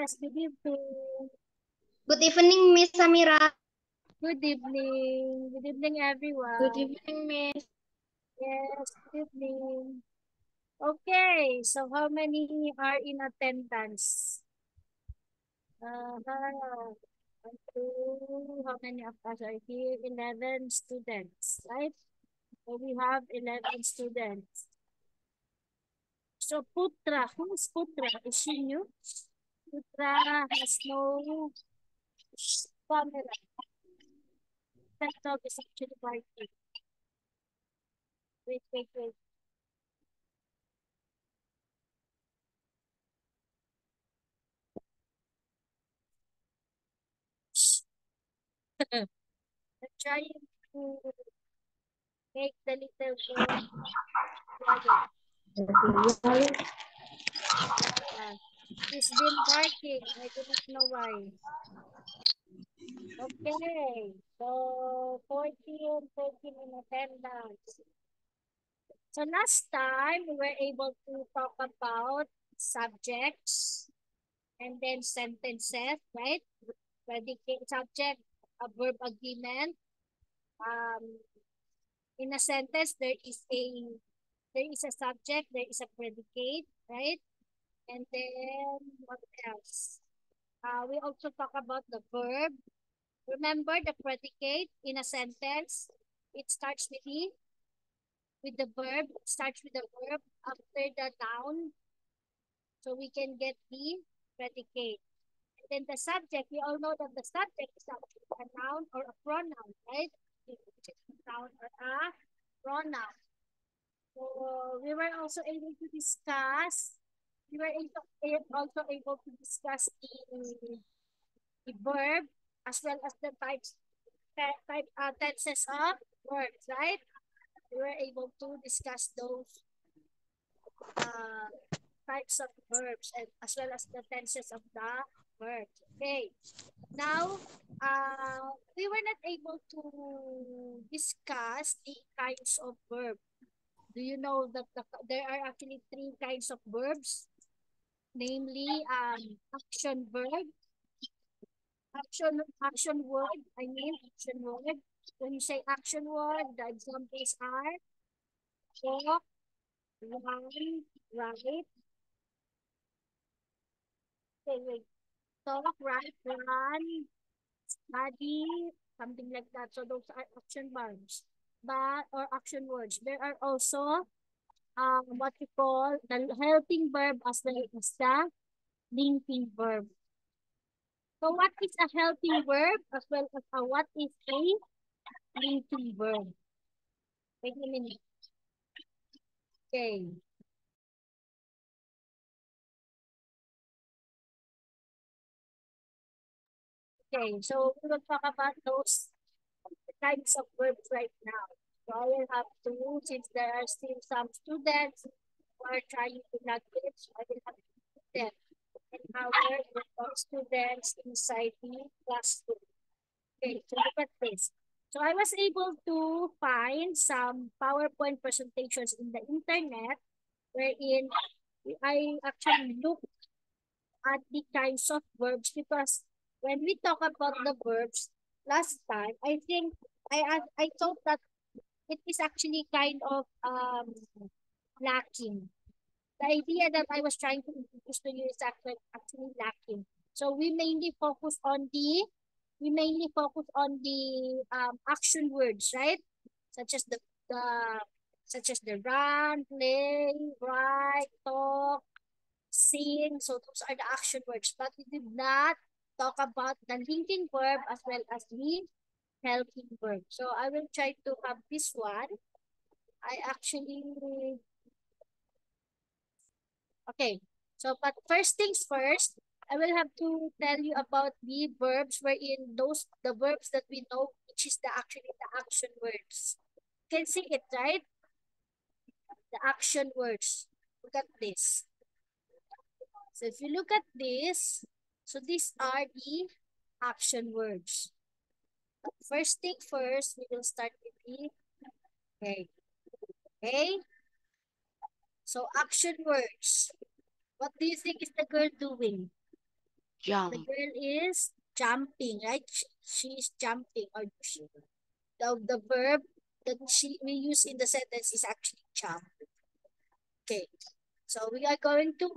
Yes, good evening. Good evening, Miss Samira. Good evening. Good evening, everyone. Good evening, Miss. Yes, good evening. Okay, so how many are in attendance? Uh-huh. How many of us are here? 11 students, right? So we have 11 students. So Putra, who is Putra? Is she new? Putra has no camera. That dog is actually barking. Wait. I'm trying to make the little girl quiet. He's been barking. I do not know why. Okay, so 14 in attendance. So last time, we were able to talk about subjects and then sentences, right? Predicate subject, a verb agreement. Um, in a sentence, there is a subject, there is a predicate, right? And then what else? We also talk about the verb. Remember the predicate in a sentence. It starts with the verb. It starts with the verb after the noun, so we can get the predicate. And then the subject. We all know that the subject is actually a noun or a pronoun, right? It's a noun or a pronoun. So we were also able to discuss. We were also able to discuss the verb as well as the tenses of words, right? We were able to discuss those uh, types of verbs and as well as the tenses of the verbs. Okay. Now, we were not able to discuss the kinds of verb. Do you know that there are actually three kinds of verbs? Namely, action verb, action word, action word. When you say action word, the examples are talk, run, write. Wait. Talk, write, run, study, something like that. So those are action verbs. But or action words. There are also what you call the helping verb as well as the linking verb. So what is a helping verb as well as what is a linking verb? Wait a minute. Okay. Okay, so we will talk about those types of verbs right now. So I will have to, since there are still some students who are trying to log in, so I will have to put them in our group of students inside the classroom. Okay, so look at this. So I was able to find some PowerPoint presentations in the internet wherein I actually looked at the kinds of verbs because when we talk about the verbs last time, I think I thought that it is actually kind of lacking. The idea that I was trying to introduce to you is actually lacking. So we mainly focus on the action words, right? Such as the such as the run, play, write, talk, sing. So those are the action words. But we did not talk about the linking verb as well as the helping verb. So I will try to have this one. I actually okay. So but first things first, I will have to tell you about the verbs wherein the verbs that we know, which is actually the action words. You can see it, right? The action words. Look at this. So if you look at this, so these are the action words. First thing first, we will start with the okay. Okay. So action words. What do you think is the girl doing? The girl is jumping, right? She is jumping, or the verb that we use in the sentence is actually jump. Okay. So we are going to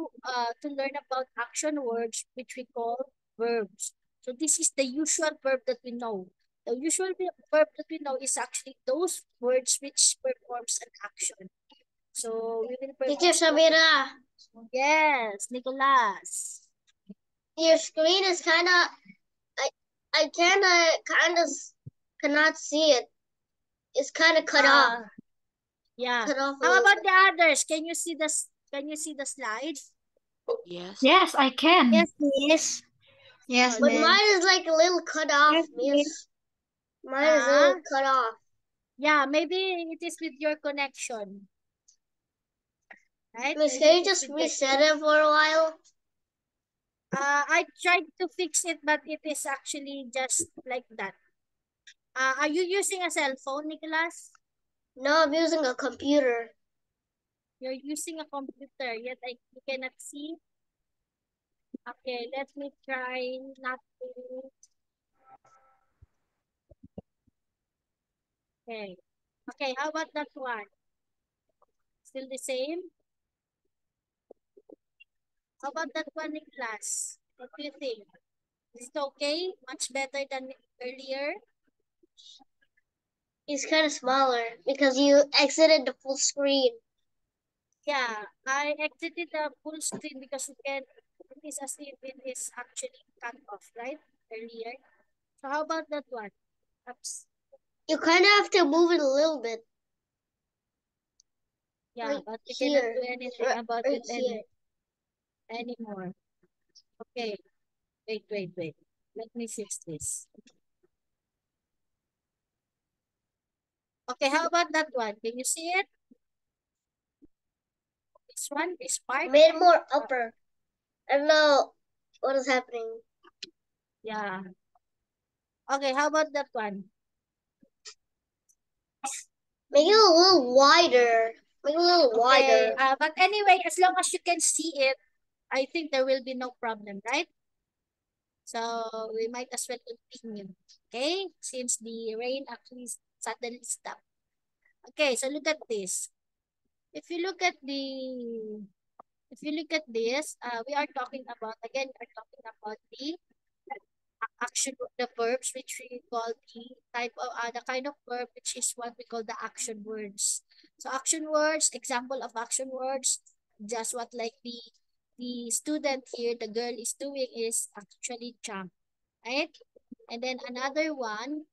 learn about action words which we call verbs. So this is the usual verb that we know. The usual verb that we know is actually those words which performs an action. So we will Teacher perform. Samira, Yes, Nicholas. your screen is I kind of cannot see it. It's kind of cut off. Yeah. Cut off a How little about bit. the others? Can you see the slides? Yes. Yes, I can. Yes, miss. Yes, But miss. mine is like a little cut off, Yes, miss. Mine is a little cut off. Yeah, maybe it is with your connection. Right? Miss, Maybe can it you is just with your- reset it for a while? I tried to fix it, but it is actually just like that. Are you using a cell phone, Nicholas? No, I'm using a computer. You're using a computer, yet you cannot see. Okay, let me try not to. Okay. Okay, how about that one? Still the same? How about that one, Nicholas? What do you think? Is it okay? Much better than earlier? It's kind of smaller because you exited the full screen. Yeah, I exited the full screen because it is as if it is actually cut off, right? Earlier. So how about that one? Oops. You kind of have to move it a little bit. Yeah, Like but we cannot here. do anything about Right it here. anymore. Okay, wait. Let me fix this. Okay, how about that one? Can you see it? This one, this part? Made it more upper. I don't know what is happening. Yeah. Okay, how about that one? Make it a little wider. Make it a little Okay, wider. but anyway, as long as you can see it, I think there will be no problem, right? So we might as well continue. Okay, since the rain actually suddenly stopped. Okay, so look at this. If you look at this, we are talking about again. We are talking about the action, the verbs which we call the kind of verb which is what we call the action words. So action words, example of action words, just what like the student here, the girl is doing is actually jump, right? And then another one,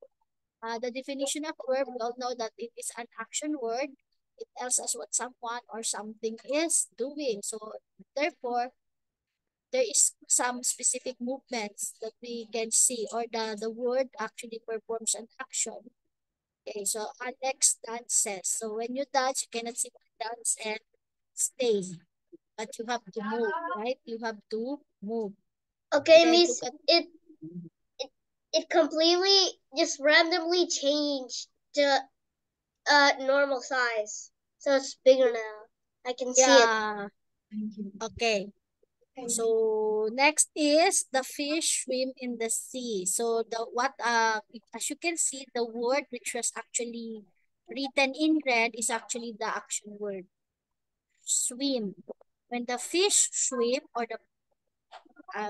the definition of verb, we all know that it is an action word. It tells us what someone or something is doing. So therefore, there is some specific movements that we can see, or the word actually performs an action. Okay, so Alex dances. So when you dance, you cannot simply dance and stay, but you have to move, right? You have to move. Okay, Then miss, look at it completely just randomly changed to normal size. So it's bigger now. I can see it. yeah. Okay. So next is the fish swim in the sea. So as you can see, the word which was actually written in red is actually the action word, swim. When the fish swim, or the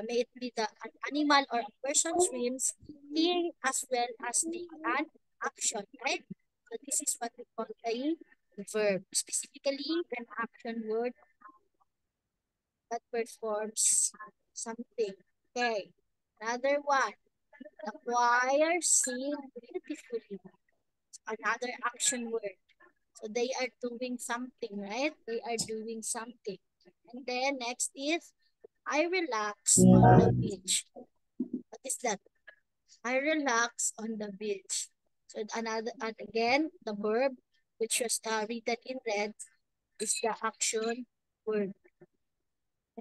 may it be an animal or a person swims, he as well as the an action, right? So this is what we call a verb, specifically an action word that performs something. Okay. Another one. The choir sing beautifully. Another action word. So they are doing something, right? They are doing something. And then next is I relax on the beach. What is that? I relax on the beach. So and again, the verb which was written in red is the action word.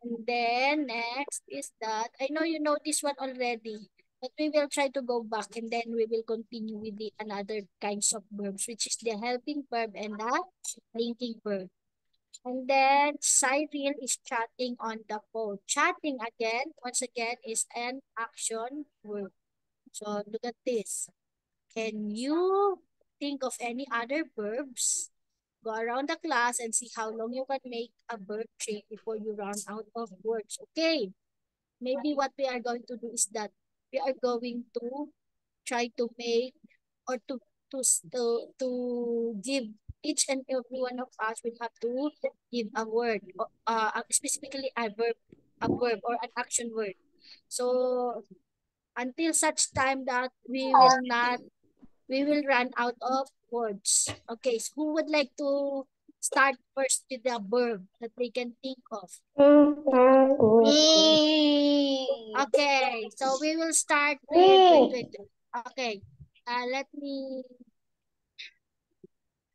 And then next is that, I know you know this one already, but we will try to go back and then we will continue with the another kinds of verbs, which is the helping verb and the linking verb. And then Cyril is chatting on the phone. Chatting again, once again, is an action word. So look at this. Can you think of any other verbs? Go around the class and see how long you can make a verb chain before you run out of words. Okay. Maybe what we are going to do is that we are going to try to make or to give each and every one of us will have to give a word, specifically a verb or an action word. So until such time that we will run out of words. Okay, so who would like to start first with the verb that they can think of? Me. Okay, so we will start with wait. Okay, let me.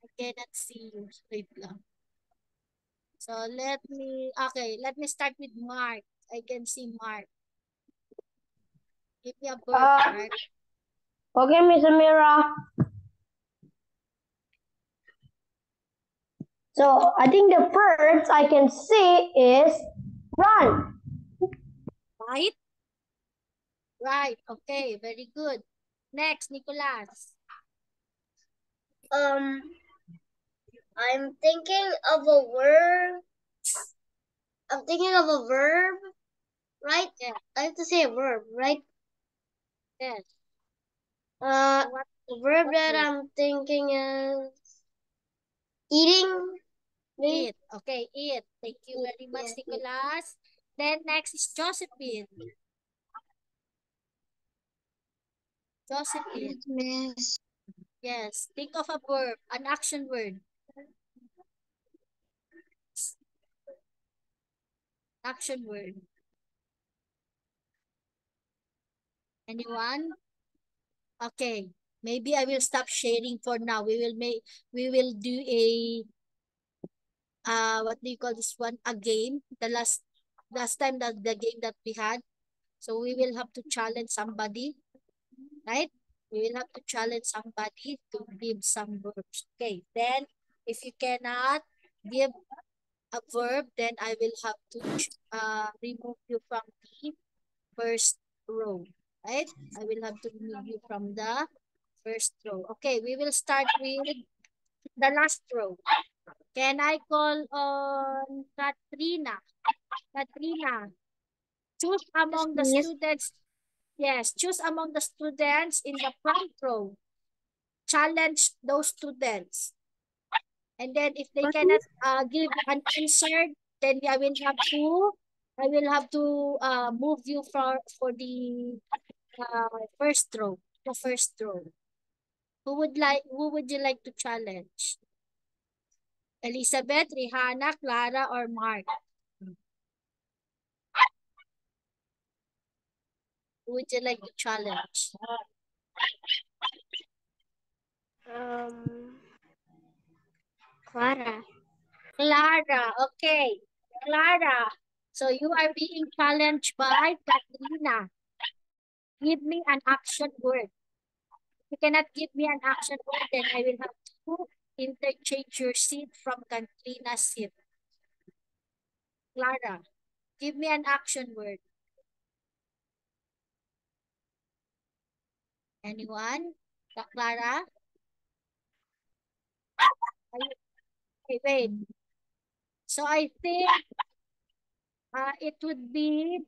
I cannot see you. Wait lang. So let me start with Mark. I can see Mark. Give me a verb, Mark. Okay, Miss Amira. So I think the first I can see is run. Right? Right. Okay, very good. Next, Nicolas. I'm thinking of a word. I'm thinking of a verb, right? Yeah. I have to say a verb, right? Yes. The verb that I'm thinking is eating. Eat. Okay, eat. Thank you very much, Nicolas. Then next is Josephine. Josephine. Miss. Yes. Think of a verb, an action word. Action word. Anyone? Okay. Maybe I will stop sharing for now. We will do a what do you call this one? A game. The last time that the game that we had. So we will have to challenge somebody, right? We will have to challenge somebody to give some verbs. Okay. Then if you cannot give a verb, then I will have to remove you from the first row, right? I will have to remove you from the first row. Okay, we will start with the last row. Can I call on Katrina? Katrina, choose among the Yes. students. Yes, choose among the students in the front row. Challenge those students. And then if they cannot give an answer, then I will have to move you for the first row, the first row. Who would you like to challenge? Elizabeth, Rihanna, Clara, or Mark? Who would you like to challenge? Clara. Clara, okay. Clara, so you are being challenged by Katrina. Give me an action word. If you cannot give me an action word, then I will have to interchange your seat from Katrina's seat. Clara, give me an action word. Anyone? Clara? Okay, wait. So I think it would be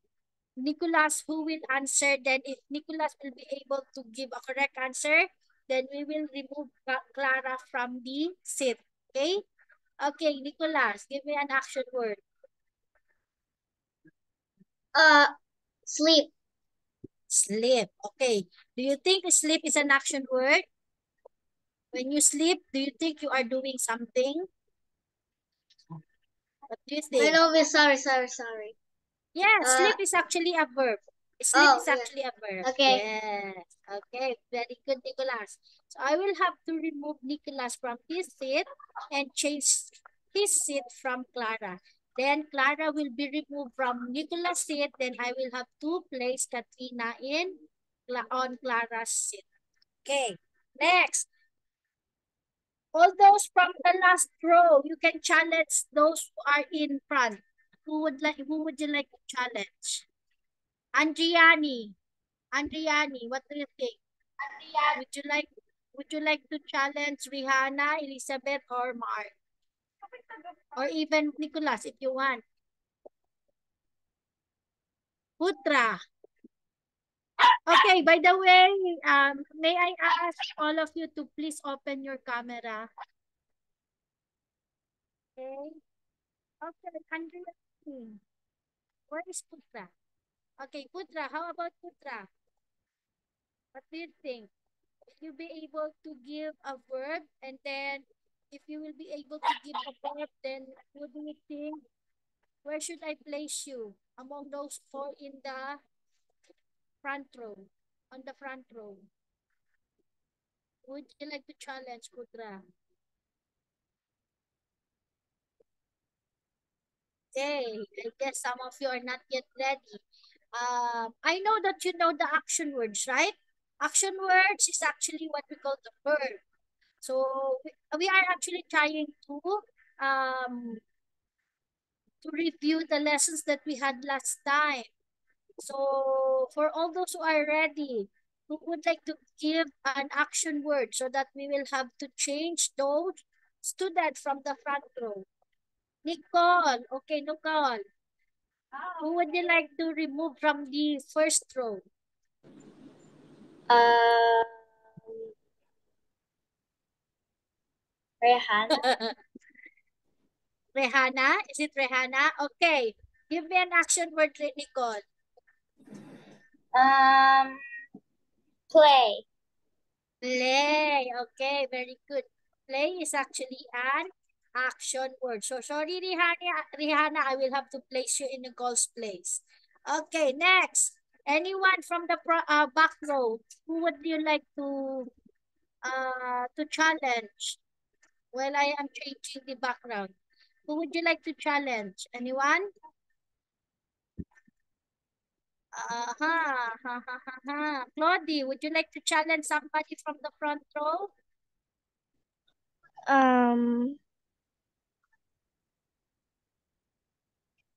Nicholas who will answer. Then if Nicholas will be able to give a correct answer, then we will remove Clara from the seat. Okay? Okay, Nicholas, give me an action word. Sleep. Sleep. Okay. Do you think sleep is an action word? When you sleep, do you think you are doing something? What do you think? No, Miss. Sorry. Yeah, sleep is actually a verb. Sleep is actually a verb. Okay. Yes. Okay, very good, Nicholas. So I will have to remove Nicholas from his seat and change his seat from Clara. Then Clara will be removed from Nicholas' seat. Then I will have to place Katrina on Clara's seat. Okay, next. All those from the last row, you can challenge those who are in front. Who would you like to challenge? Andriani, what do you think? Would you like to challenge Rihanna, Elizabeth, or Mark? Or even Nicholas if you want. Putra. Okay, by the way, may I ask all of you to please open your camera? Okay. Okay, Andrea. Where is Putra? Okay, Putra, how about Putra? What do you think? Will you be able to give a verb, and then if you will be able to give a verb, then what do you think? Where should I place you among those four in the front row? On the front row. Would you like to challenge Putra? Okay, I guess some of you are not yet ready. I know that you know the action words, right? Action words is actually what we call the verb. So we are actually trying to review the lessons that we had last time. So for all those who are ready, who would like to give an action word so that we will have to change those students from the front row? Nicole, okay, Nicole. Who would you like to remove from the first row? Rihanna. Rehana? Is it Rehana? Okay. Give me an action word, Nicole. Play. Play. Okay, very good. Play is actually an action word. So sorry, Rihanna, I will have to place you in Nicole's place. Okay, next. Anyone from the back row, who would you like to challenge while I am changing the background? Who would you like to challenge? Anyone? Claudie, would you like to challenge somebody from the front row?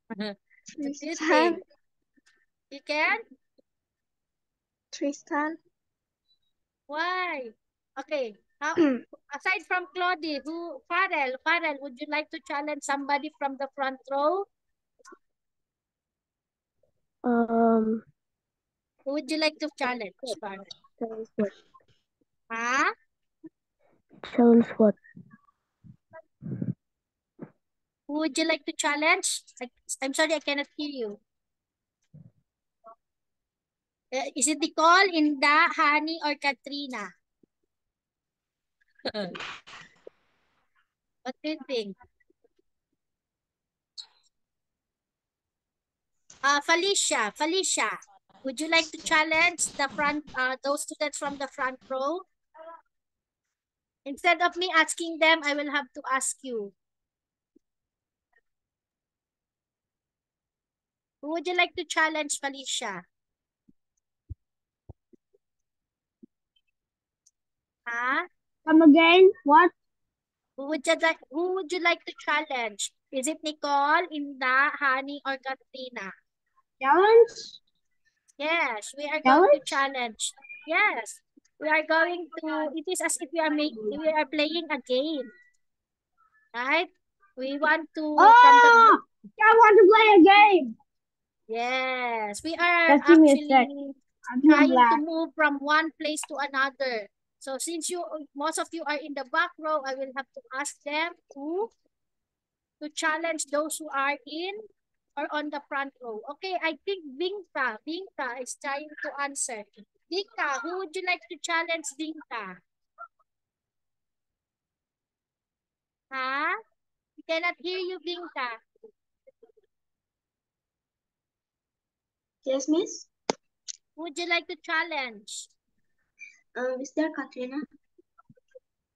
What do you think? You can? Tristan. Why? Okay. Aside from Claudie, Farrell, would you like to challenge somebody from the front row? Who would you like to challenge, Farrell? Challenge what? Huh? Challenge what? Who would you like to challenge? I'm sorry, I cannot hear you. Is it Nicole, Inda, Hani, or Katrina? What do you think? Felicia, would you like to challenge the front, those students from the front row? Instead of me asking them, I will have to ask you. Who would you like to challenge, Felicia? Huh? Come again? What? Who would you like to challenge? Is it Nicole, Inda, Hani, or Katrina? Challenge? Yes, we are going to challenge. Yes, we are going to. It is as if we are playing a game, right? We want to from the. I want to play a game. Yes, we are Just give me a sec. actually trying to move from one place to another. So since most of you are in the back row, I will have to ask them to challenge those who are in or on the front row. Okay, I think Vinka is trying to answer. Vinka, who would you like to challenge, Vinka? Huh? We cannot hear you, Vinka. Yes, miss. Who would you like to challenge? Is there Katrina?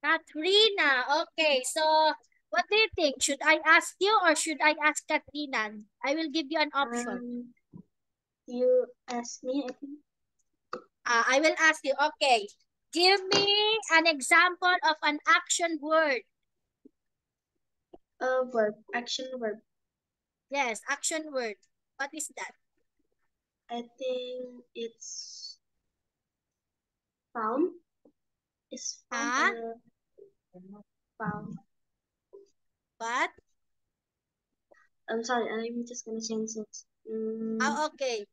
Katrina. Okay, so what do you think? Should I ask you or should I ask Katrina? I will give you an option. You ask me, I think. I will ask you. Okay. Give me an example of an action word. Verb. Action verb. Yes, action word. What is that? I think it's found. Is found. Found. What? I'm sorry, I'm just gonna change it. Oh, okay.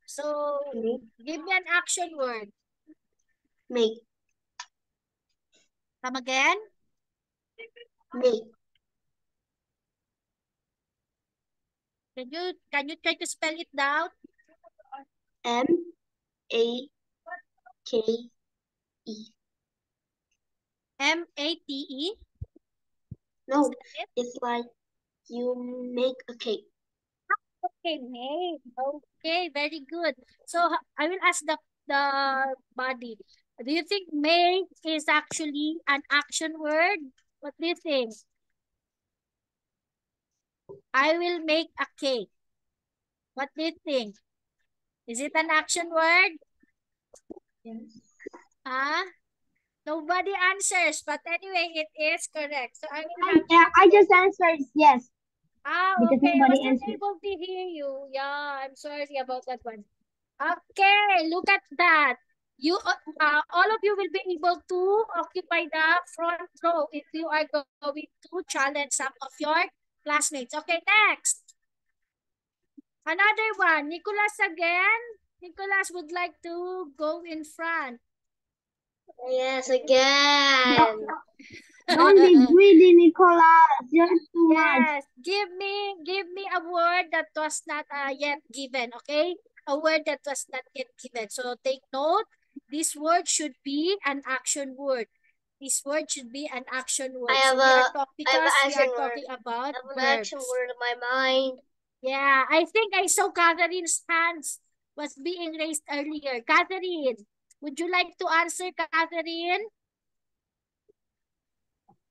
So, give me an action word. Make. Come again? Make. Can you try to spell it down? M-A-K-E. M-A-T-E? No, it's like you make a cake. Okay, make. Okay, very good. So I will ask the body. Do you think make is actually an action word? What do you think? I will make a cake. What do you think? Is it an action word? Yes. Huh? Nobody answers, but anyway, it is correct. So I will have I just answered yes because okay. I nobody wasn't answered. able to hear you. Yeah, I'm sorry about that one. Okay, look at that. You, all of you will be able to occupy the front row if you are going to challenge some of your classmates. Okay, next. Another one. Nicholas again. Nicholas would like to go in front. Yes, again. Don't be greedy, Nicholas. You're too much. Yes, give me a word that was not yet given, okay? A word that was not yet given. So take note, this word should be an action word. This word should be an action word. I have So we are action word. talking about I have an verbs. action word in my mind. Yeah, I think I saw Catherine's hands was being raised earlier. Catherine, would you like to answer, Catherine?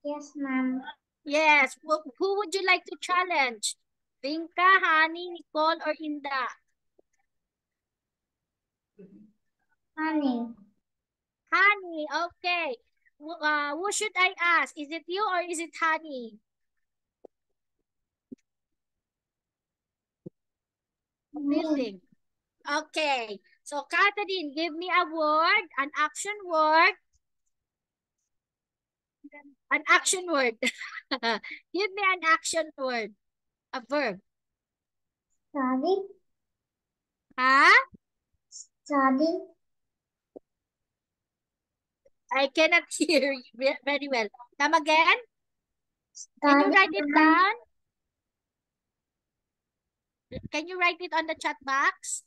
Yes, ma'am. Yes. Who would you like to challenge? Vinka, Hani, Nicole, or Inda? Honey. Hani, okay. Who should I ask? Is it you or is it Hani? What do you think? Okay. So, Catherine, give me a word, an action word. An action word. Give me an action word. A verb. Study. Huh? Study. I cannot hear you very well. Come again? Can you write it down? Can you write it on the chat box?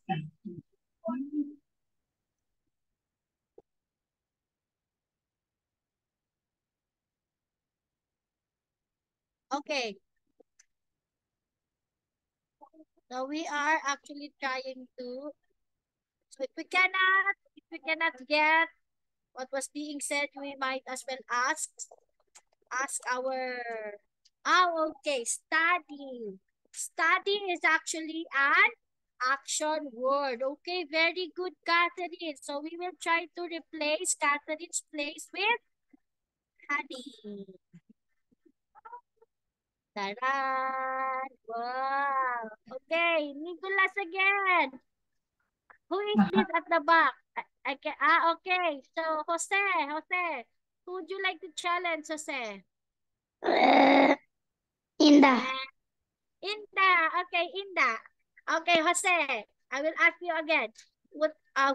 Okay. So we are actually trying to. So if we cannot get what was being said, we might as well ask our. Oh, okay. Study. Study is actually an action word. Okay, very good, Catherine. So we will try to replace Catherine's place with Honey. Taran! Wow! Okay, Nicholas again. Who is this at the back? Okay. So, Jose, who would you like to challenge, Jose? Inda. Inda. Okay, Inda. Okay, Jose, I will ask you again.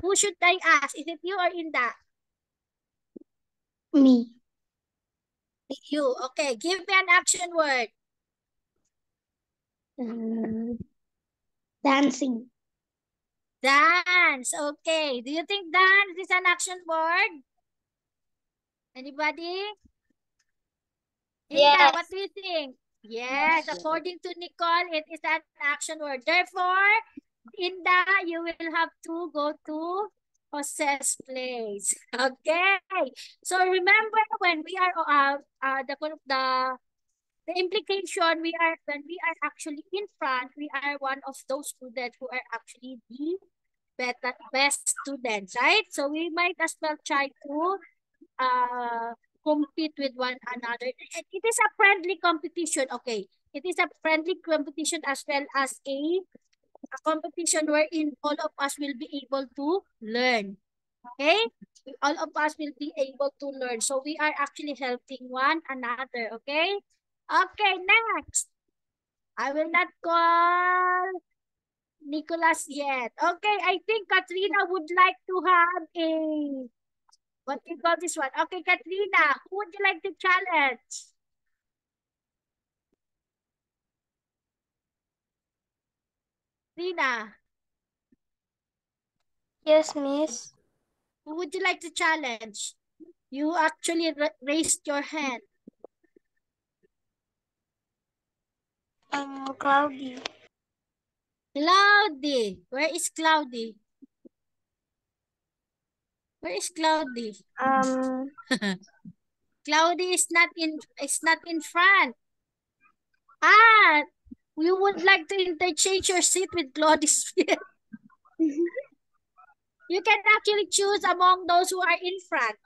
Who should I ask? Is it you or Inda? Me. You. Okay, give me an action word. Dancing. Dance. Okay. Do you think dance is an action word? Anybody? Inda, Yes. what do you think? Yes, according to Nicole, it is an action word. Therefore, Inda, you will have to go to Jose's place. Okay. So remember when we are the implication when we are actually in front, we are one of those students who are actually the best students, right? So we might as well try to compete with one another. It is a friendly competition, okay? It is a friendly competition as well as a competition wherein all of us will be able to learn. Okay? All of us will be able to learn. So we are actually helping one another. Okay? Okay, next. I will not call Nicholas yet. Okay, I think Katrina would like to have a, what do you call this one? Okay, Katrina, who would you like to challenge? Katrina, Yes, Miss. who would you like to challenge? You actually raised your hand. Cloudy. Cloudy. Where is Cloudy? Where is Cloudy? Cloudy is not in front. Ah, we would like to interchange your seat with Claudi's seat. You can actually choose among those who are in front.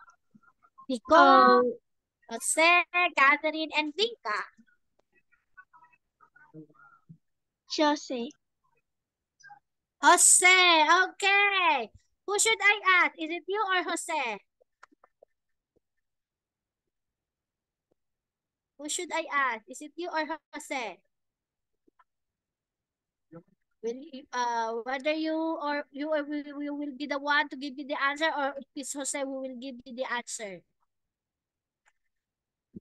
Nicole, Jose, Catherine, and Vinka. Jose. Jose, okay. Who should I ask? Is it you or Jose? Who should I ask? Is it you or Jose? Will you, whether you or you will be the one to give me the answer, or it is Jose who will give me the answer?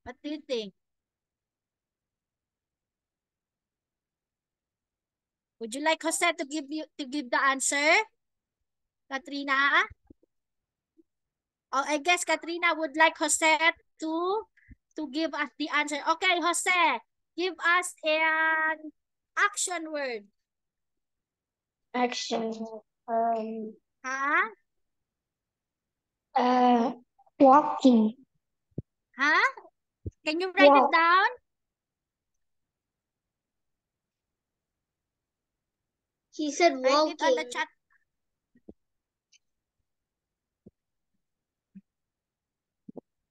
What do you think? Would you like Jose to give the answer? Katrina? Oh, I guess Katrina would like Jose to give us the answer. Okay, Jose, give us an action word. Action. Huh? Walking. Huh? Can you write it down? He said Write walking. it on the chat.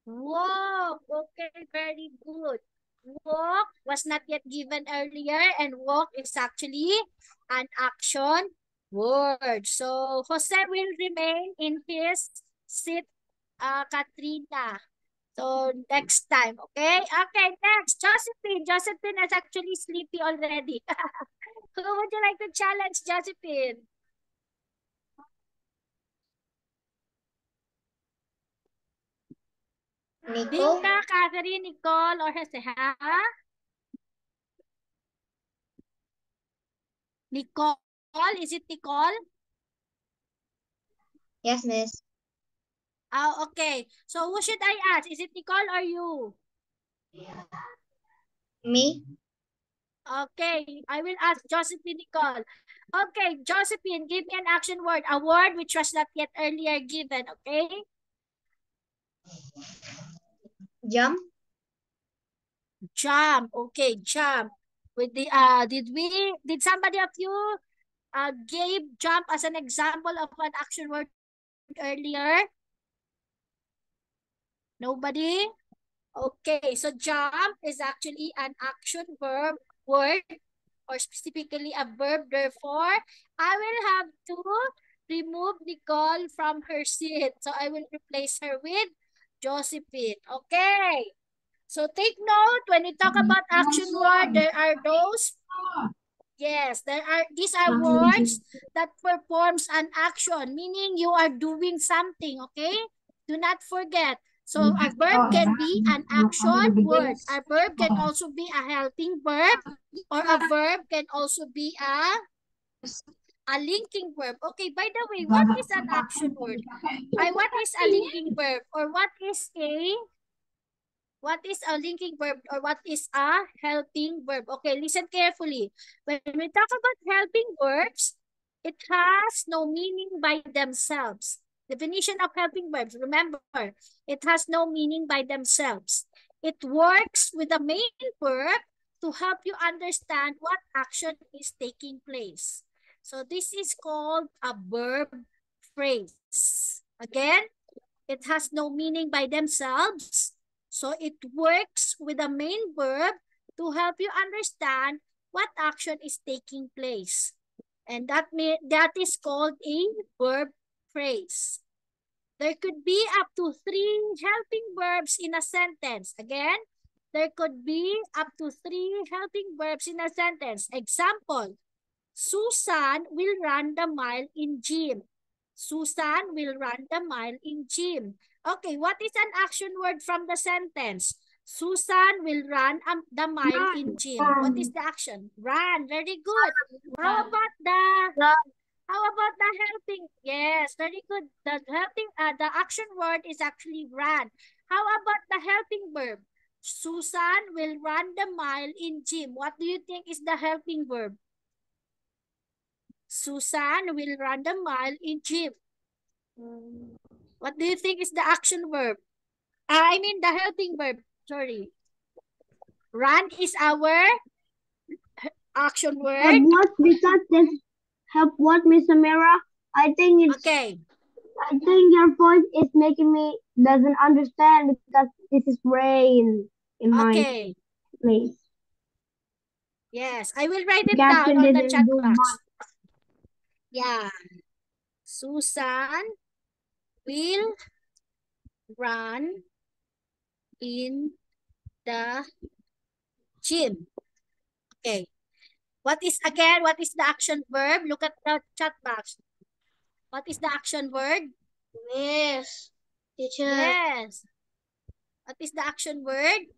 Walk. Okay, very good. Walk was not yet given earlier, and walk is actually an action word. So Jose will remain in his seat, Katrina. So next time, okay? Okay, next, Josephine. Josephine is actually sleepy already. Who would you like to challenge, Josephine? Nicole? Vinka, Catherine, Nicole, or Jose, ha? Nicole, is it Nicole? Yes, miss. Oh, okay. So who should I ask? Is it Nicole or you? Me? Okay, I will ask Josephine Nicole. Okay, Josephine, give me an action word. A word which was not yet earlier given, okay? Jump? Jump. Okay, jump. With the did somebody of you gave jump as an example of an action word earlier? Nobody? Okay, so jump is actually an action word or specifically a verb. Therefore, I will have to remove Nicole from her seat. So I will replace her with Josephine. Okay. So take note, when we talk about action word, there are those. Yes, these are words that performs an action, meaning you are doing something, okay? Do not forget. So a verb can be an action word. A verb can also be a helping verb, or a verb can also be a linking verb. Okay, by the way, what is an action word? What is a linking verb, or what is a linking verb, or what is a helping verb? Okay, listen carefully. When we talk about helping verbs, it has no meaning by themselves. Definition of helping verbs. Remember, it has no meaning by themselves. It works with the main verb to help you understand what action is taking place. So this is called a verb phrase. Again, it has no meaning by themselves. So it works with the main verb to help you understand what action is taking place. And that is called a verb phrase. There could be up to 3 helping verbs in a sentence. Again, there could be up to 3 helping verbs in a sentence. Example, Susan will run the mile in gym. Susan will run the mile in gym. Okay, what is an action word from the sentence? Susan will run the mile in gym. What is the action? Run. Very good. How about the helping? Yes, very good. The action word is actually run. How about the helping verb? Susan will run the mile in gym. What do you think is the helping verb? Susan will run the mile in gym. What do you think is the action verb? I mean the helping verb. Sorry. Run is our action word. Help what? Because this help what, Miss Amira? I think it's okay. I think your voice is making me doesn't understand because this is rain in my place. Yes, I will write it Captain down on the didn't chat do box. much. Yeah. Susan will run in the gym. Okay. What is the action verb? Look at the chat box. What is the action word? Yes, teacher. Yes. What is the action word?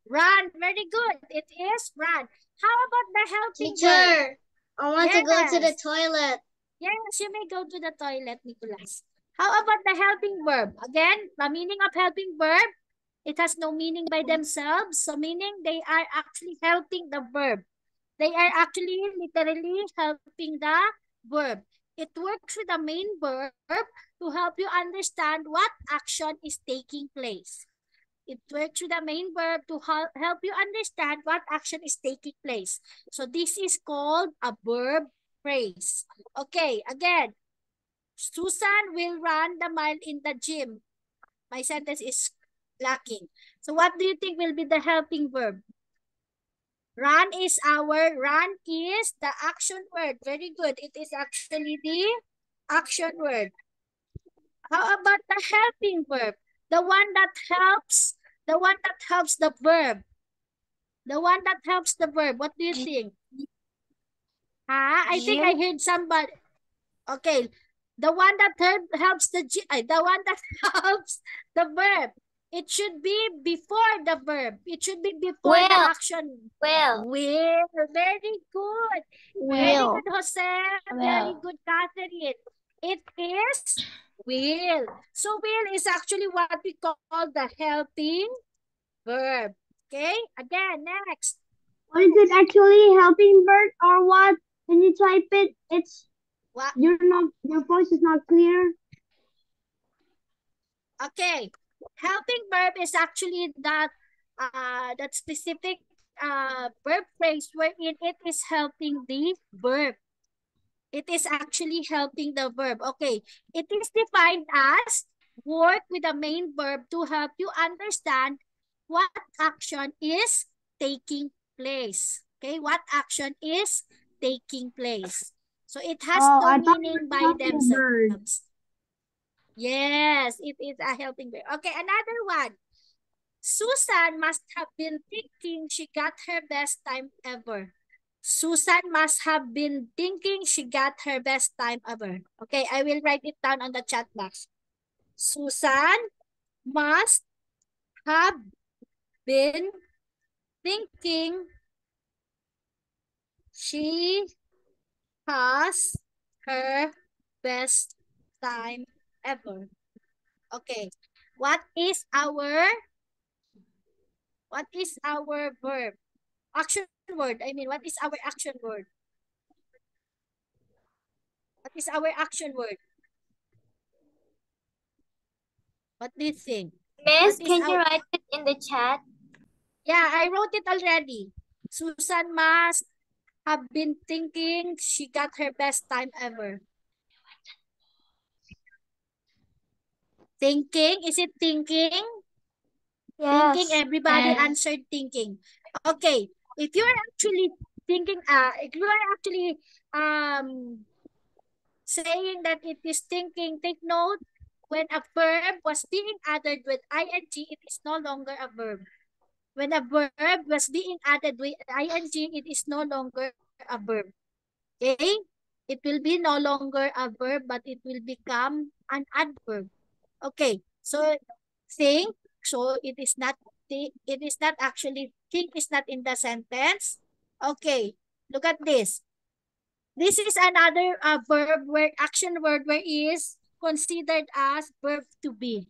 Run. Very good. It is run. How about the helping Teacher, verb? I want to go to the toilet. Yes, you may go to the toilet, Nicholas. How about the helping verb? Again, the meaning of helping verb, it has no meaning by themselves. So meaning they are actually helping the verb. They are actually literally helping the verb. It works with the main verb to help you understand what action is taking place. It works with the main verb to help you understand what action is taking place. So this is called a verb phrase. Okay, again, Susan will run the mile in the gym. My sentence is lacking. So what do you think will be the helping verb? Run is the action word. Very good. It is actually the action word. How about the helping verb? The one that helps the verb. The one that helps the verb. What do you think? I think I heard somebody. Okay. The one that helps the one that helps the verb. It should be before the verb. It should be before the action. Will. Very good. Very good, Jose. Very good, Catherine. It is will. So will is actually what we call the helping verb. Okay? Again, next. Or is it actually helping verb or what? Can you type it? It's what? Your voice is not clear. Okay. Helping verb is actually that specific verb phrase wherein it is helping the verb. It is actually helping the verb. Okay. It is defined as work with the main verb to help you understand what action is taking place. Okay. What action is taking place. So it has no meaning by themselves. Yes, it is a helping verb. Okay, another one. Susan must have been thinking she got her best time ever. Susan must have been thinking she got her best time ever. Okay, I will write it down on the chat box. Susan must have been thinking she has her best time ever. Okay, what is our verb? Action word. I mean, what is our action word? What is our action word? What do you think? Miss, can you write it in the chat? Yeah, I wrote it already. Susan must have been thinking she got her best time ever? Thinking? Is it thinking? Thinking, Yes. everybody answered thinking. Okay, if you are actually thinking, if you are actually saying that it is thinking, take note, when a verb was being added with ing, it is no longer a verb. When a verb was being added with ing, it is no longer a verb. Okay? It will be no longer a verb, but it will become an adverb. Okay, so think, so it is not actually, think is not in the sentence. Okay, look at this. This is another verb where action word where is considered as verb to be.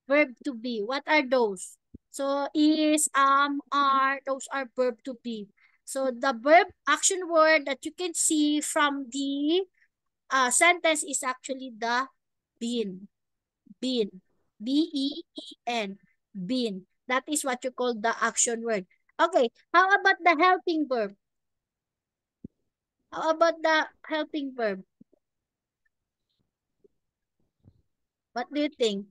Verb to be. What are those? So is, are, those are verb to be. So the verb action word that you can see from the sentence is actually the been. Been. B-E-E-N. Been. That is what you call the action word. Okay, how about the helping verb? How about the helping verb? What do you think?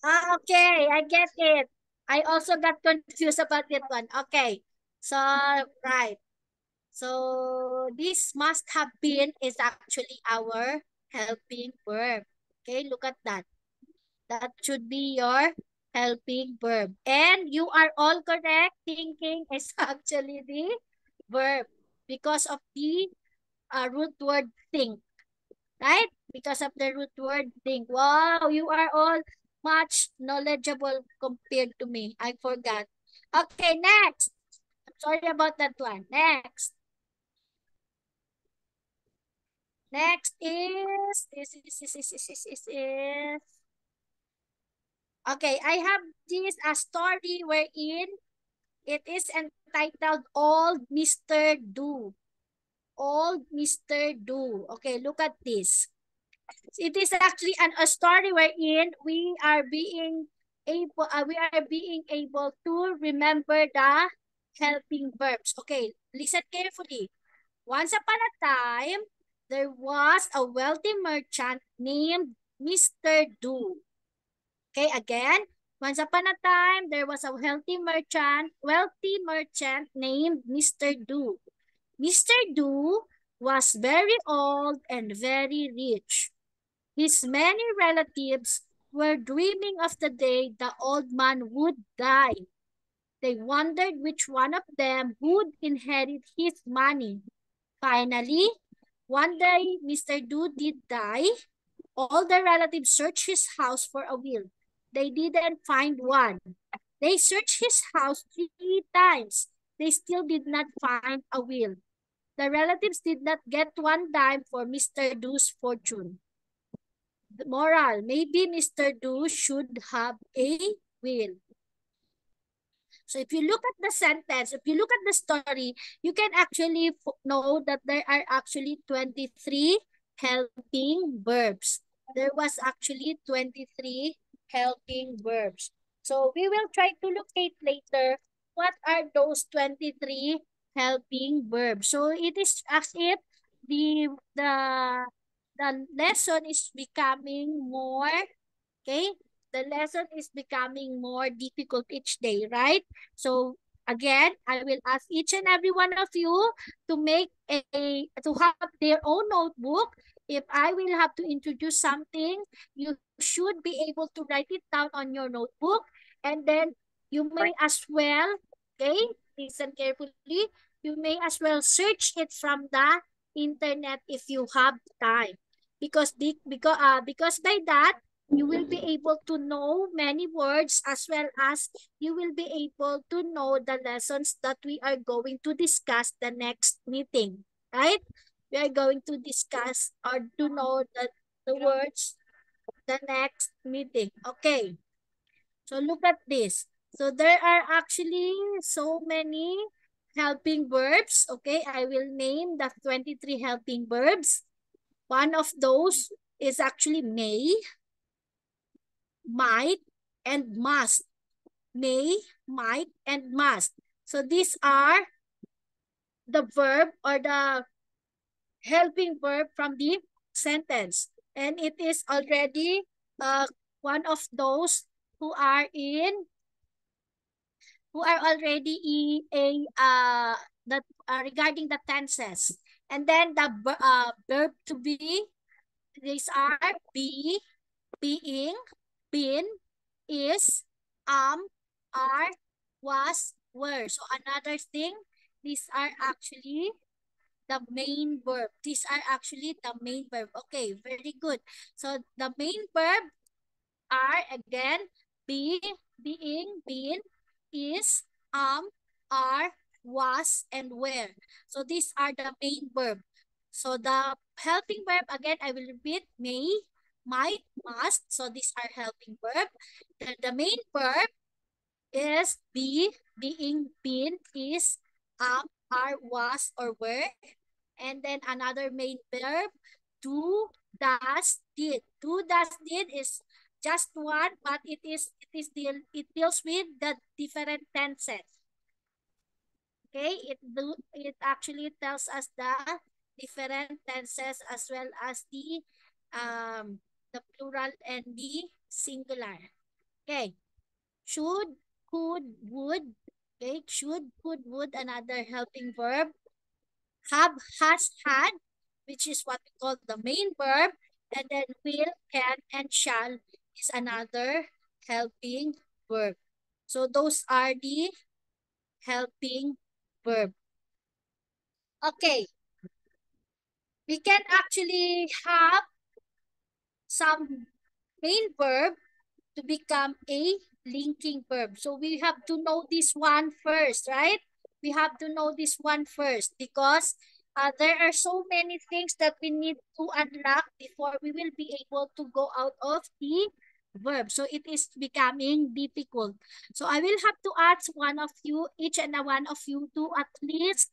Okay, I get it. I also got confused about that one. Okay, so, right. So, this must have been is actually our helping verb. Okay, look at that. That should be your helping verb. And you are all correct. Thinking is actually the verb because of the root word think. Right? Because of the root word think. Wow, you are all much knowledgeable compared to me. I forgot. Okay, next. I'm sorry about that one. Next. Next is okay, I have this a story wherein it is entitled Old Mr. Do. Old Mr. Do. Okay, look at this. It is actually a story wherein we are being able to remember the helping verbs. Okay, listen carefully. Once upon a time, there was a wealthy merchant named Mr. Do. Okay, again, once upon a time, there was a wealthy merchant named Mr. Do. Mr. Do was very old and very rich. His many relatives were dreaming of the day the old man would die. They wondered which one of them would inherit his money. Finally, one day Mr. Do did die. All the relatives searched his house for a will. They didn't find one. They searched his house 3 times. They still did not find a will. The relatives did not get one dime for Mr. Do's fortune. The moral, maybe Mr. Do should have a will. So if you look at the sentence, if you look at the story, you can actually know that there are actually 23 helping verbs. There was actually 23 helping verbs. So we will try to locate later what are those 23 helping verbs. So it is as if the lesson is becoming more, okay? The lesson is becoming more difficult each day, right? So again, I will ask each and every one of you to to have their own notebook. If I will have to introduce something, you should be able to write it down on your notebook, and then you may as well, okay, listen carefully, you may as well search it from the internet if you have time. Because by that, you will be able to know many words as well as you will be able to know the lessons that we are going to discuss the next meeting, right? We are going to discuss or to know the words the next meeting. Okay, so look at this. So there are actually so many helping verbs. Okay, I will name the 23 helping verbs. One of those is actually may, might, and must. may, might, and must. So these are the verb or the helping verb from the sentence. And it is already one of those who are already that regarding the tenses. And then the verb to be, these are be, being, been, is, are, was, were. So another thing, these are actually the main verb. These are actually the main verb. Okay, very good. So the main verb are again be, being, been, is, are, was, and were. So these are the main verb. So the helping verb, again, I will repeat, may, might, must. So these are helping verb. The main verb is be, being, been, is, are, was, or were. And then another main verb, do, does, did. Do, does, did is just one, but it deals with the different tenses. Okay, it actually tells us the different tenses as well as the plural and the singular. Okay, should, could, would. Okay, should, could, would, another helping verb. Have, has, had, which is what we call the main verb. And then will, can, and shall is another helping verb. So those are the helping verb. Okay. We can actually have some main verb to become a linking verb. So we have to know this one first, right? We have to know this one first because there are so many things that we need to unlock before we will be able to go out of the verb. So it is becoming difficult. So I will have to ask one of you, each and one of you, to at least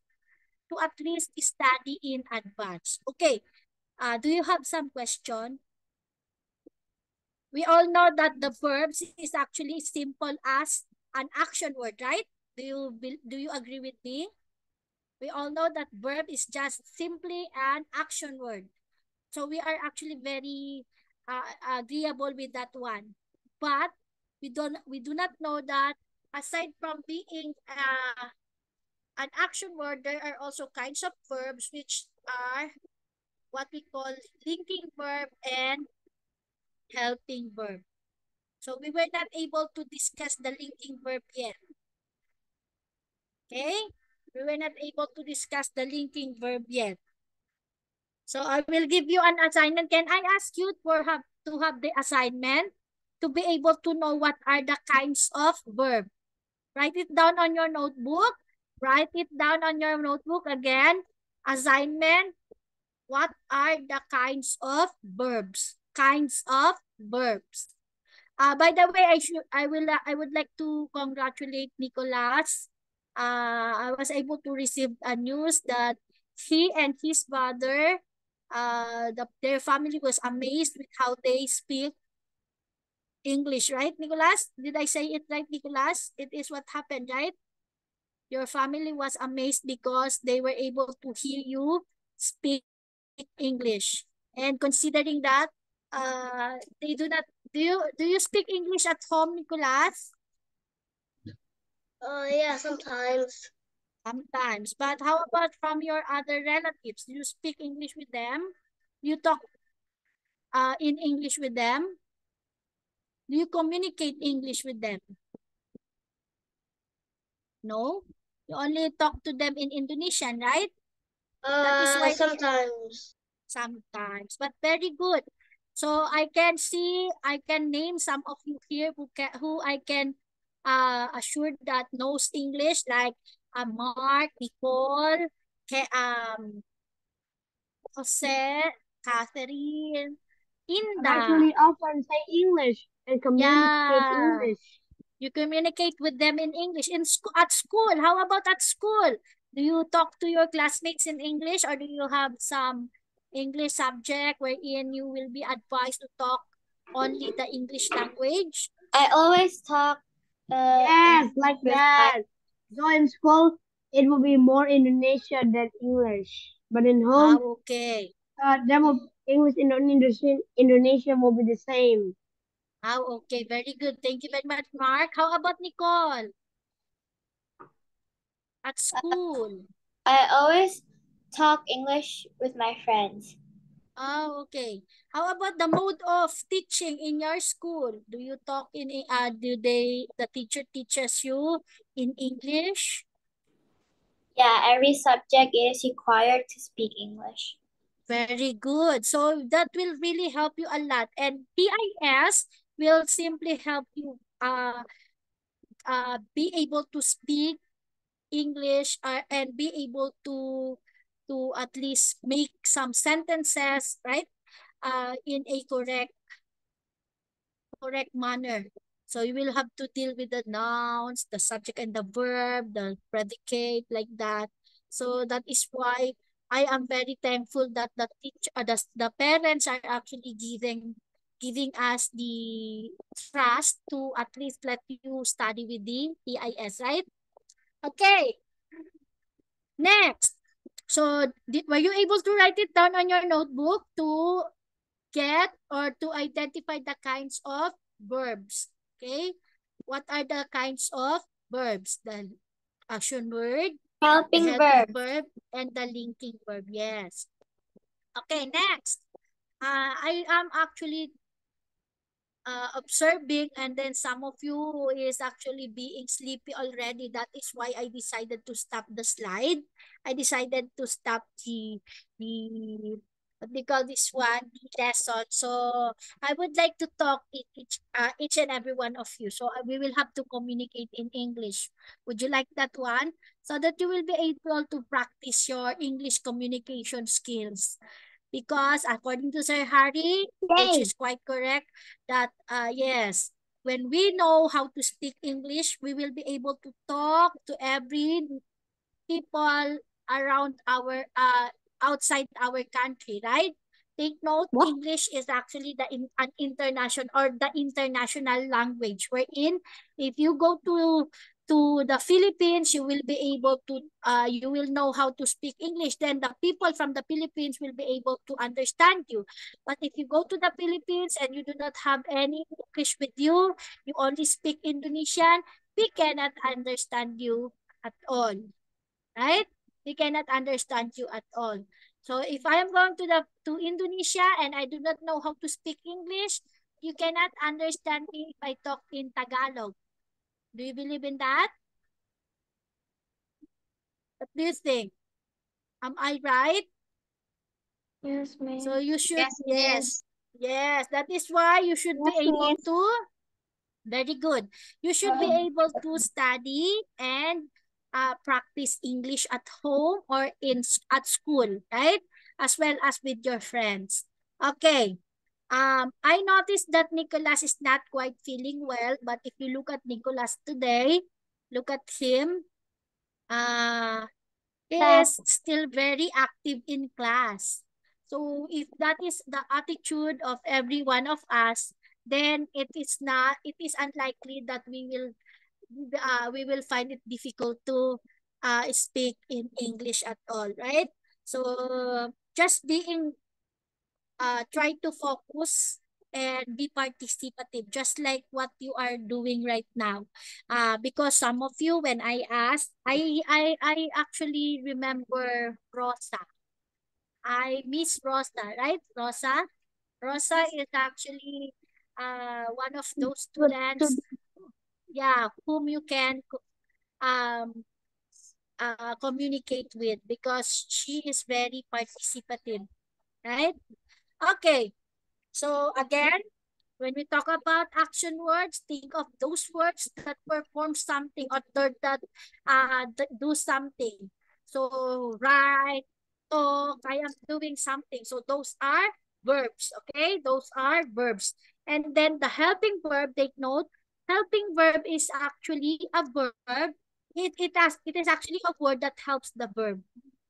study in advance. Okay. Do you have some question? We all know that the verbs is actually simple as an action word, right? Do you agree with me? We all know that verb is just simply an action word. So we are actually very agreeable with that one. But we do not know that aside from being an action word, there are also kinds of verbs which are what we call linking verb and helping verb. So we were not able to discuss the linking verb yet. Okay? We were not able to discuss the linking verb yet. So I will give you an assignment. Can I ask you to have the assignment to be able to know what are the kinds of verb? Write it down on your notebook. Write it down on your notebook again. Assignment. What are the kinds of verbs? Kinds of verbs. By the way, I would like to congratulate Nicolas. I was able to receive a news that he and his brother, their family was amazed with how they speak English, right, Nicolas? Did I say it right, Nicolas? It is what happened, right? Your family was amazed because they were able to hear you speak English. And considering that, they do not, do you speak English at home, Nicolas? Yeah, sometimes. Sometimes. But how about from your other relatives? Do you speak English with them? You talk in English with them? Do you communicate English with them? No? You only talk to them in Indonesian, right? That is why Sometimes. sometimes, but very good. So I can name some of you here who I can assure that knows English, like Mark, Nicole, Jose, Catherine, I actually Inda. often say English and communicate Yeah, English. you communicate with them in English at school. How about at school? Do you talk to your classmates in English, or do you have some English subject wherein you will be advised to talk only the English language? I always talk Yes, like that. So in school, it will be more Indonesia than English. But in home, okay. there will English and Indonesia will be the same. Okay. Very good. Thank you very much, Mark. How about Nicole? At school. I always talk English with my friends. Okay. How about the mode of teaching in your school? Do you talk in the teacher teaches you in English? Yeah, every subject is required to speak English. Very good. So that will really help you a lot. And PIS will simply help you be able to speak English and be able to at least make some sentences, right? In a correct manner. So you will have to deal with the nouns, the subject and the verb, the predicate, like that. So that is why I am very thankful that the parents are actually giving us the trust to at least let you study with the PIS, right? Okay, next. So were you able to write it down on your notebook to get or to identify the kinds of verbs? Okay, what are the kinds of verbs? The action word, the Helping helping verb. verb, and the linking verb. Yes. Okay, next. I am actually observing, and then some of you is actually being sleepy already. That is why I decided to stop the slide. I decided to stop the what they call this one, the lesson. So I would like to talk each and every one of you. So we will have to communicate in English. Would you like that one? So that you will be able to practice your English communication skills. Because according to Sir Harry, which Yay! is quite correct, that yes, when we know how to speak English, we will be able to talk to every people around our outside our country, right? Take note, What? English is actually an international or the international language. Wherein, if you go to the Philippines, you will be able to you will know how to speak English. Then the people from the Philippines will be able to understand you. But if you go to the Philippines and you do not have any English with you, you only speak Indonesian, we cannot understand you at all, right? We cannot understand you at all. So if I am going to Indonesia and I do not know how to speak English, you cannot understand me if I talk in Tagalog. Do you believe in that? What do you think? Am I right? Yes, ma'am. So you should, Yes, yes, yes. That is why you should be Yes, able miss. to, very good. You should be able to study and practice English at home or at school, right? As well as with your friends. Okay. I noticed that Nicholas is not quite feeling well, but if you look at Nicholas today, look at him. He That is still very active in class. So if that is the attitude of every one of us, then it is unlikely that we will find it difficult to speak in English at all, right? So just being try to focus and be participative, just like what you are doing right now. Because some of you, when I asked, I actually remember Rosa. I miss Rosa, right? Rosa is actually one of those to students, yeah, whom you can um communicate with because she is very participative, right? Okay. So again, when we talk about action words, think of those words that perform something or that do something. So write, talk, I am doing something. So those are verbs, okay? Those are verbs. And then the helping verb, take note, helping verb is actually a verb. It is actually a word that helps the verb.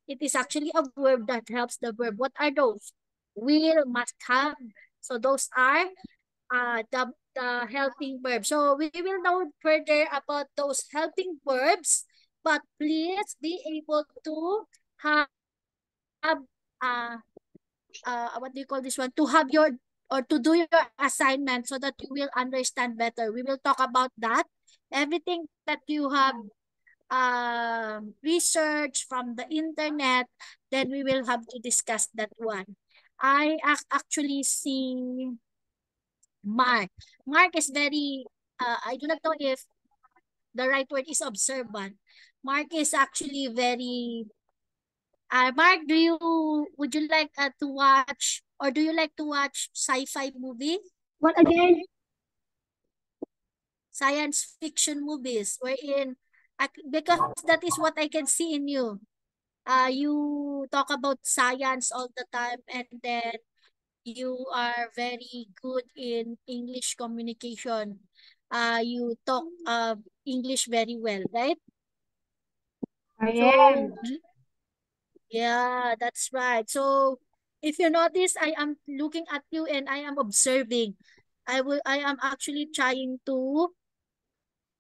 It is actually a verb that helps the verb. What are those? Will, must have. So those are the helping verb. So we will know further about those helping verbs, but please be able to have what do you call this one? To have your or to do your assignment so that you will understand better. We will talk about that. Everything that you have research from the internet, then we will have to discuss that one. I actually see Mark. Mark is very, I do not know if the right word is observant. Mark is actually very, Mark, would you like to watch, or do you like to watch sci-fi movie? What again? Science fiction movies, wherein, because that is what I can see in you. You talk about science all the time, and then you are very good in English communication. You talk English very well, right? I So, am. yeah, that's right. So, if you notice, I am looking at you and I am observing. I am actually trying to,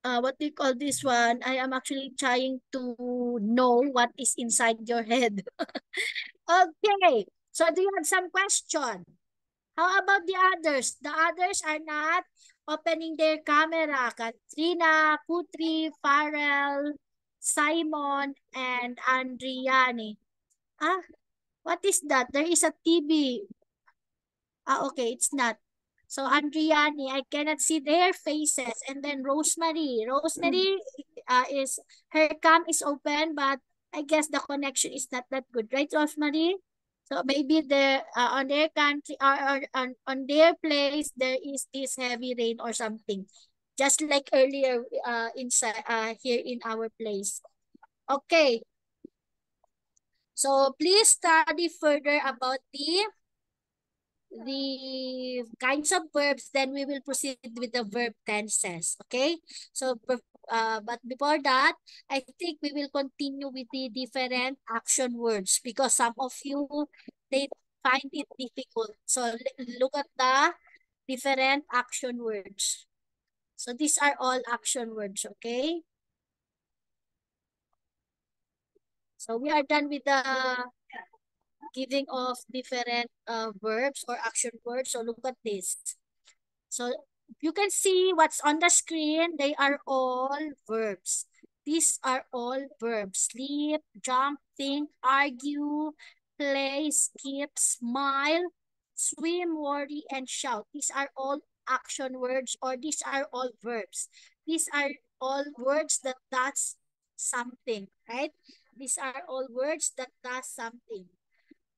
what do you call this one? I am actually trying to know what is inside your head. Okay. So, do you have some question? How about the others? The others are not opening their camera. Katrina, Putri, Farrell, Simon, and Andriani. Ah, what is that? There is a TV. Okay, it's not. So, Andriani, I cannot see their faces. And then Rosemary. Rosemary is, her cam is open, but I guess the connection is not that good. Right, Rosemary? So maybe on their country, or on their place, there is this heavy rain or something. Just like earlier inside here in our place. Okay. So please study further about the kinds of verbs, then we will proceed with the verb tenses. Okay, so but before that, I think we will continue with the different action words, because some of you, they find it difficult. So look at the different action words. So these are all action words. Okay, so we are done with the giving of different verbs or action words. So look at this. So you can see what's on the screen. They are all verbs. These are all verbs. Sleep, jump, think, argue, play, skip, smile, swim, worry, and shout. These are all action words, or these are all verbs. These are all words that does something, right? These are all words that does something.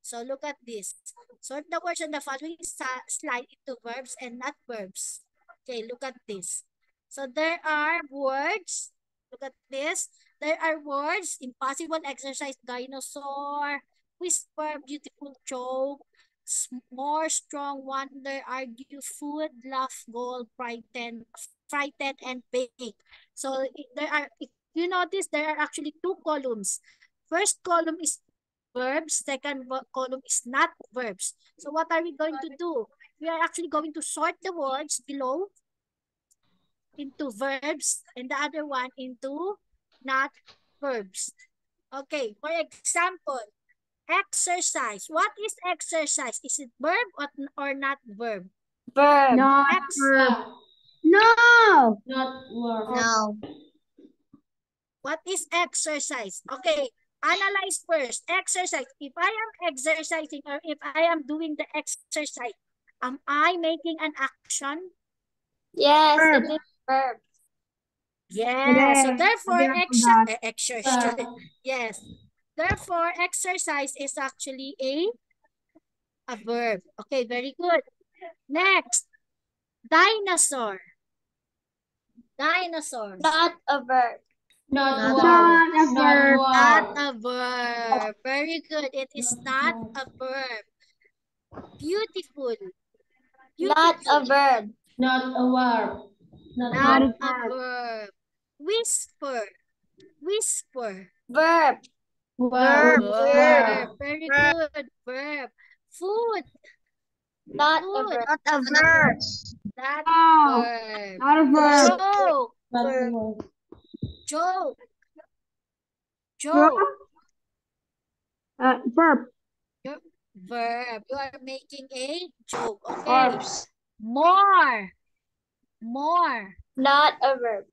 So look at this. Sort the words on the following slide into verbs and not verbs. Okay, look at this. So there are words. Look at this. There are words: impossible exercise, dinosaur, whisper, beautiful joke, more, strong, wonder, argue, food, laugh, goal, frighten, and bake. So there are, if you notice, there are actually two columns. First column is verbs, second column is not verbs. So what are we going to do? We are actually going to sort the words below into verbs and the other one into not verbs. Okay, for example, exercise. What is exercise? Is it verb or not verb? Verb. Not verb. No. Not verb. No. What is exercise? Okay, analyze first. Exercise. If I am exercising, or if I am doing the exercise, am I making an action? Yes, Verb. it is verb. Yeah. So therefore, that. exercise. Yes. Therefore, exercise is actually a verb. Okay, very good. Next, dinosaur. Dinosaur. Not a verb. Not Not a verb. Not a verb. Very good. It is not a verb. Beautiful. Not a Beautiful. verb. Not a verb. Not a a verb. verb. Whisper. Whisper. Verb. Verb. Verb. Very good. Verb. Food. Not a Food. verb. Not a verb. Not Oh, verb. not a verb. Joke. Verb. Joke. Verb. Joke. Verb. Verb. You are making a joke. Okay. Verbs. More. More. Not a verb.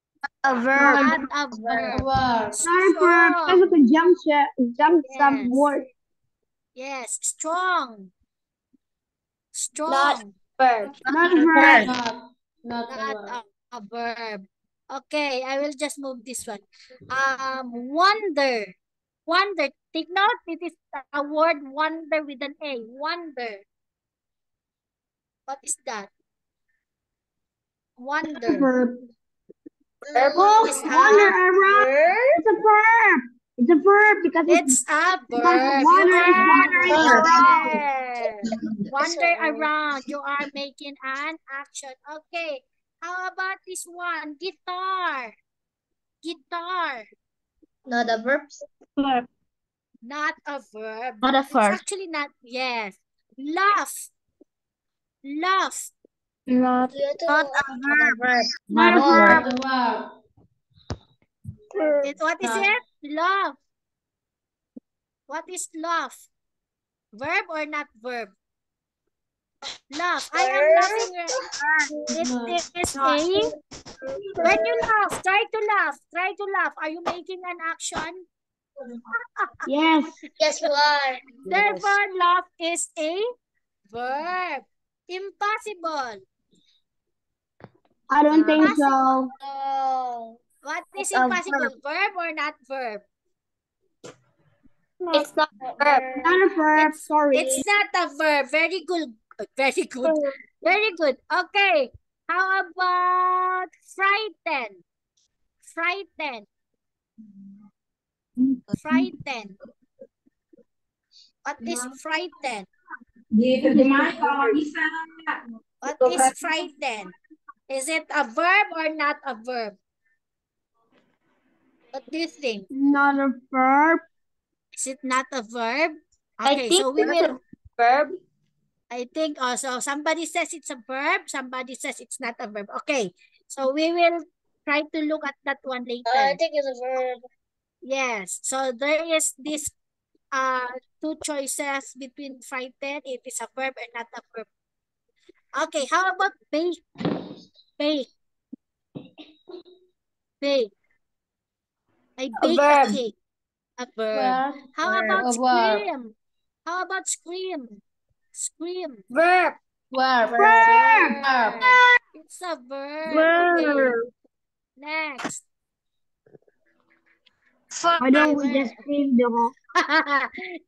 A verb. Not a verb. Not a verb. Kasi Strong. jump siya. Jump some Yes. word. Yes. Strong. Not Strong. verb. Not a verb. Not a verb. Okay, I will just move this one. Wonder. Wonder. Take note, it is a word wonder with an A. Wonder. What is that? Wonder. Verb. Verb. Oh, It's wonder a around. It's a verb. It's a verb because It's a because verb. You water is are wandering around. correct. Wander around. You are making an action. Okay. How about this one? Guitar. Guitar. Not a verb. Not a verb. Not a It's verb. actually not. Yes. Laugh. Laugh. Not Not a verb. Not a verb. What is it? Laugh. What is laugh? Verb or not verb? Laugh. I am laughing. It is a. When you laugh, try to laugh. Try to laugh. Are you making an action? Yes. Yes, you are. Therefore, laugh is a verb. Impossible. I don't think so. No. What is It's a impossible? Verb or not verb? It's not a verb. Not a verb. Sorry. It's not a verb. Very good. Very good. Very good. Okay. How about frighten? Frighten. Frighten. What is frighten? What is frighten? Is it a verb or not a verb? What do you think? Not a verb. Is it not a verb? I Okay, think so we it's will. a verb. I think also somebody says it's a verb, somebody says it's not a verb. Okay, so we will try to look at that one I later. think it's a verb. Yes, so there is this two choices between frightened, it is a verb and not a verb. Okay, how about bake? Bake. Bake. I bake a verb. cake. A verb. How about scream? How about scream? Scream. Verb. Verb. It's a verb. Okay. Next. Why don't we Okay, just scream the whole?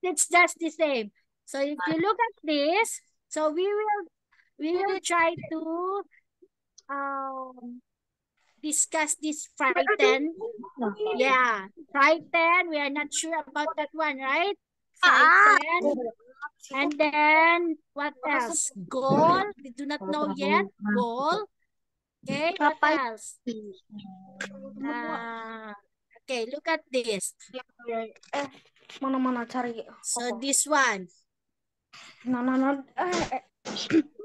it's just the same. So if you look at this, so we will try to discuss this frighten. Yeah, frighten. We are not sure about that one, right? Frighten. And then what else? Goal. We do not know yet. Goal. Okay, what else? Okay, look at this. Mana-mana cari. So this one.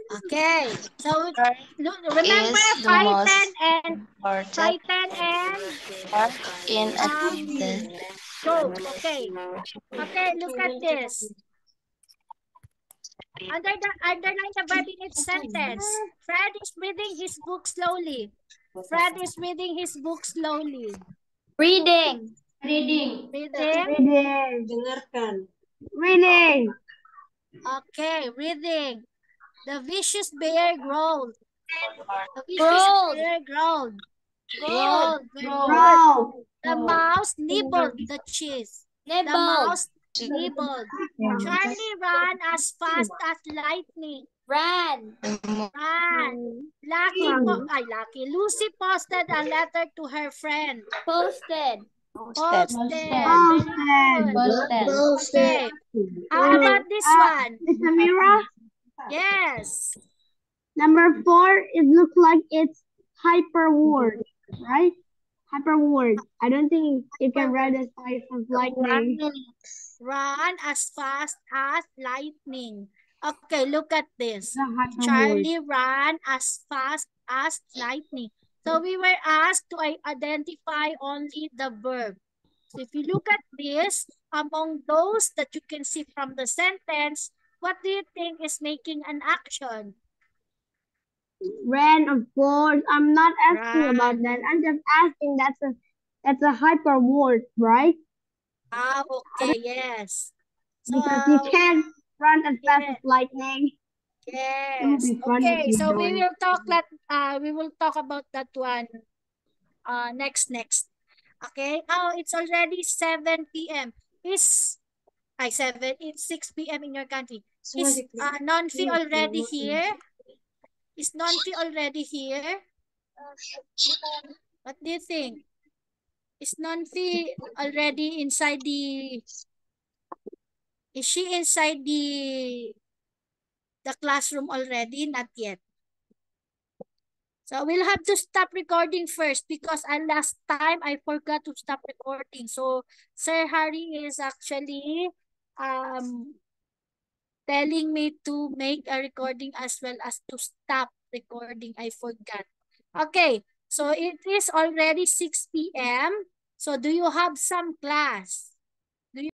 Okay. So look, remember frighten and in a joke. Okay. Okay, look at this. Underline the verb in each sentence. Fred is reading his book slowly. Fred is reading his book slowly. Reading. Reading. Reading. Okay, reading. The vicious bear growled. The vicious Growled. bear growled. Growled. Roll. The mouse nibbled the cheese. The Nibbled. mouse nibbled. Charlie ran as fast as lightning. Ran. Ran. Lucy posted a letter to her friend. Posted. Posted. Very good. Okay. How about this one? Miss Amira, Yes. number 4, it looks like it's hyper word, right? Hyper word. I don't think you can write as fast as lightning. Run as fast as lightning. Okay, look at this. The hyperword. Charlie ran as fast as lightning. So we were asked to identify only the verb. So if you look at this, among those that you can see from the sentence, what do you think is making an action? Ran, of course. I'm not asking about Ran. that. I'm just asking that's a hyperword, right? Ah, okay, yes. So, Because you can't run as fast yeah. as lightning. It would Yes. be funny if Okay, you so we don't. will talk about that one next. Okay? Oh, it's already 7 p.m. It's 6 p.m. in your country. Is Nonfi already here? Is Nonfi already here? What do you think? Is Nonfi already inside the Is she inside the classroom already? Not yet. So we'll have to stop recording first because last time I forgot to stop recording. So Sir Harry is actually telling me to make a recording as well as to stop recording. I forgot. Okay, so it is already 6 p.m. So do you have some class?